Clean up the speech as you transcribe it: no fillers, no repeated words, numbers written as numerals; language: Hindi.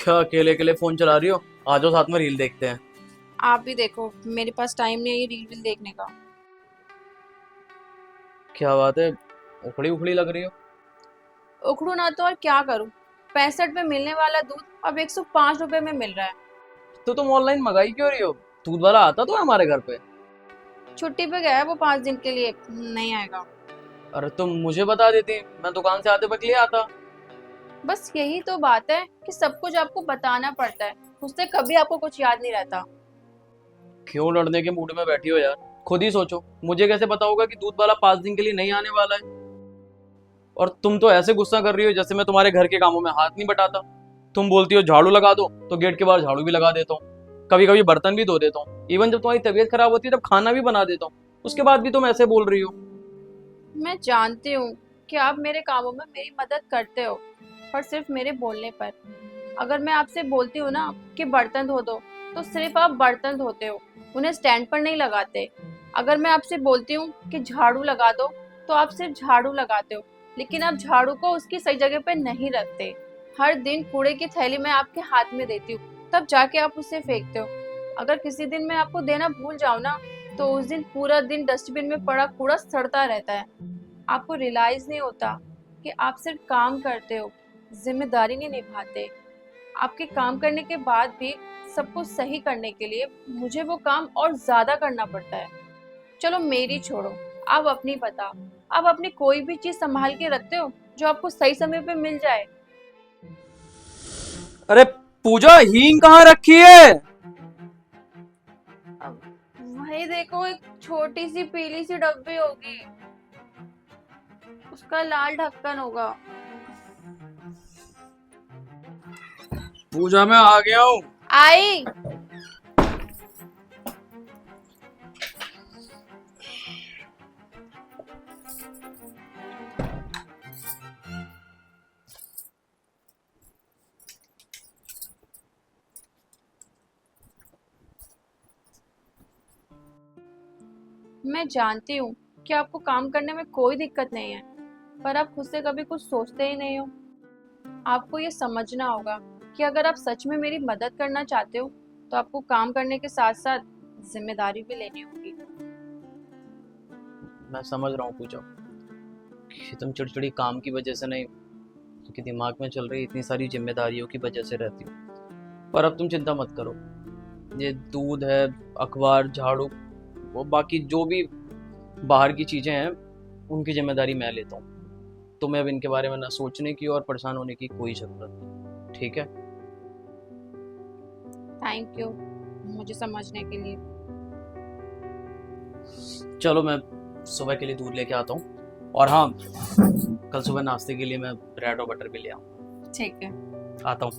क्या अकेले अकेले फोन चला रही हो? आ जाओ साथ में रील देखते हैं। आप भी देखो, मेरे पास टाइम नहीं है ये रील वील देखने का। क्या बात है, उखड़ी उखड़ी लग रही हो। उखड़ू ना तो और क्या करूं। 65 में मिलने वाला दूध अब 105 रुपए में मिल रहा है। तो तुम ऑनलाइन मंगाई क्यों रही हो? दूध वाला आता तो है हमारे घर पे। छुट्टी पे गया है वो 5 दिन के लिए, नहीं आएगा। अरे तुम मुझे बता देती, मैं दुकान से आते वक्त ले आता। बस यही तो बात है कि सब कुछ आपको बताना पड़ता है। उससे कभी आपको कुछ याद नहीं रहता। क्यों लड़ने के मूड में बैठी हो यार? खुद ही सोचो, मुझे कैसे पता होगा कि दूध वाला 5 दिन के लिए नहीं आने वाला है? और तुम तो ऐसे गुस्सा कर रही हो जैसे मैं तुम्हारे घर के कामों में हाथ नहीं बटाता। तुम बोलती हो झाड़ू लगा दो, तो गेट के बाहर झाड़ू भी लगा देता हूँ। कभी कभी बर्तन भी धो देता हूँ। इवन जब तुम्हारी तबीयत खराब होती है तब खाना भी बना देता हूँ। उसके बाद भी तुम ऐसे बोल रही हो। मैं जानती हूँ कि आप मेरे कामों में मेरी मदद करते हो, पर सिर्फ मेरे बोलने पर। अगर मैं आपसे बोलती हूँ ना कि बर्तन धो दो, तो सिर्फ आप बर्तन धोते हो, उन्हें स्टैंड पर नहीं लगाते। अगर मैं आपसे बोलती हूँ कि झाड़ू लगा दो, तो आप सिर्फ झाड़ू लगाते हो, लेकिन आप झाड़ू को उसकी सही जगह पे नहीं रखते। हर दिन कूड़े की थैली मैं आपके हाथ में देती हूँ, तब जाके आप उसे फेंकते हो। अगर किसी दिन मैं आपको देना भूल जाऊँ ना, तो उस दिन पूरा दिन डस्टबिन में पड़ा कूड़ा सड़ता रहता है। आपको रियलाइज नहीं होता कि आप सिर्फ काम करते हो, जिम्मेदारी नहीं निभाते। आपके काम करने के बाद भी सब कुछ सही करने के लिए मुझे वो काम और ज्यादा करना पड़ता है। चलो मेरी छोड़ो, आप अपनी बता। आप अपनी कोई भी चीज संभाल के रखते हो जो आपको सही समय पे मिल जाए? अरे पूजा, हींग कहाँ रखी है? अब वही देखो, एक छोटी सी पीली सी डब्बी होगी, उसका लाल ढक्कन होगा। पूजा, मैं आ गया हूँ। आई। मैं जानती हूँ कि आपको काम करने में कोई दिक्कत नहीं है, पर आप खुद से कभी कुछ सोचते ही नहीं हो। आपको ये समझना होगा कि अगर आप सच में मेरी मदद करना चाहते हो, तो आपको काम करने के साथ साथ जिम्मेदारी भी लेनी होगी। मैं समझ रहा हूँ पूजा कि तुम चिड़चिड़ी काम की वजह से नहीं, क्योंकि दिमाग में चल रही इतनी सारी जिम्मेदारियों की वजह से रहती हो। पर अब तुम चिंता मत करो। ये दूध है, अखबार, झाड़ू, वो बाकी जो भी बाहर की चीज़ें हैं, उनकी जिम्मेदारी मैं लेता हूँ। तुम्हें अब इनके बारे में ना सोचने की और परेशान होने की कोई ज़रूरत नहीं, ठीक है? थैंक यू मुझे समझने के लिए। चलो मैं सुबह के लिए दूध लेके आता हूँ। और हाँ, कल सुबह नाश्ते के लिए मैं ब्रेड और बटर भी ले आऊँ। ठीक है। आता हूँ।